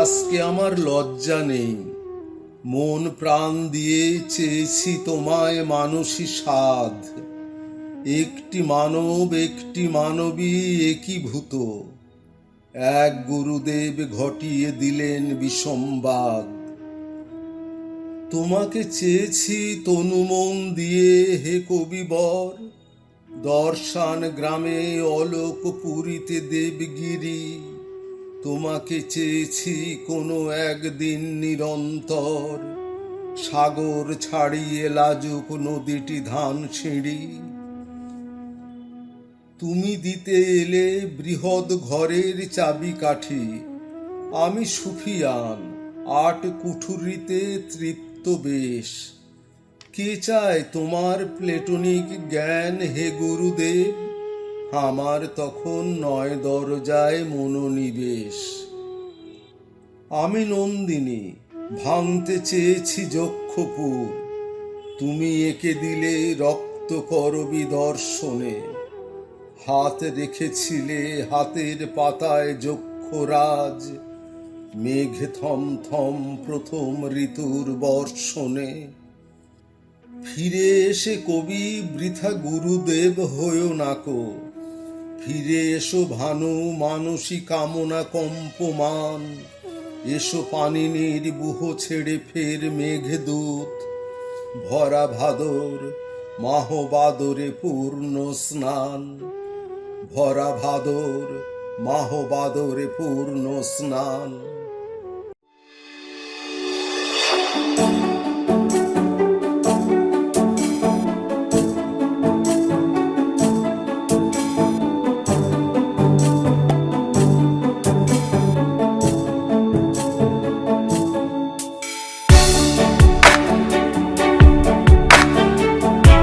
আজকে আমার লজ্জা নেই, মন প্রাণ দিয়ে চেয়েছি তোমায় মানসী সাধ। একটি মানব একটি মানবী একীভূত, এক গুরুদেব ঘটিয়ে দিলেন বিষমবাদ। তোমাকে চেয়েছি তনুমন দিয়ে হে কবিবর, দর্শন গ্রামে অলোক পুরীতে দেবগিরি। তোমাকে চেয়েছি কোনো একদিন নিরন্তর, সাগর ছাড়িয়ে লাজুক নদীটি ধান সিঁড়ি। তুমি দিতে এলে বৃহৎ ঘরের চাবিকাঠি, আমি সুফিয়ান ৮ কুঠুরিতে তৃপ্ত বেশ। কে চায় তোমার প্লেটোনিক জ্ঞান হে গুরুদেব, আমার তখন ৯ দরজায় মনোনিবেশ। আমি নন্দিনী ভাঙতে চেয়েছি যক্ষপুর, তুমি এঁকে দিলে রক্ত করবী দর্শনে। হাত রেখেছিলে হাতের পাতায় যক্ষরাজ, মেঘ থমথম প্রথম ঋতুর বর্ষণে। ফিরে এসে কবি বৃথা গুরুদেব হয়েও নাকো, ফিরে এসো ভানু মানসী কামনা কম্পমান। এসো পানিনীর বুহ ছেড়ে ফের মেঘদূত, ভরা ভাদর মাহবাদরে পূর্ণ স্নান। ভরা ভাদর মাহবাদরে পূর্ণ স্নান।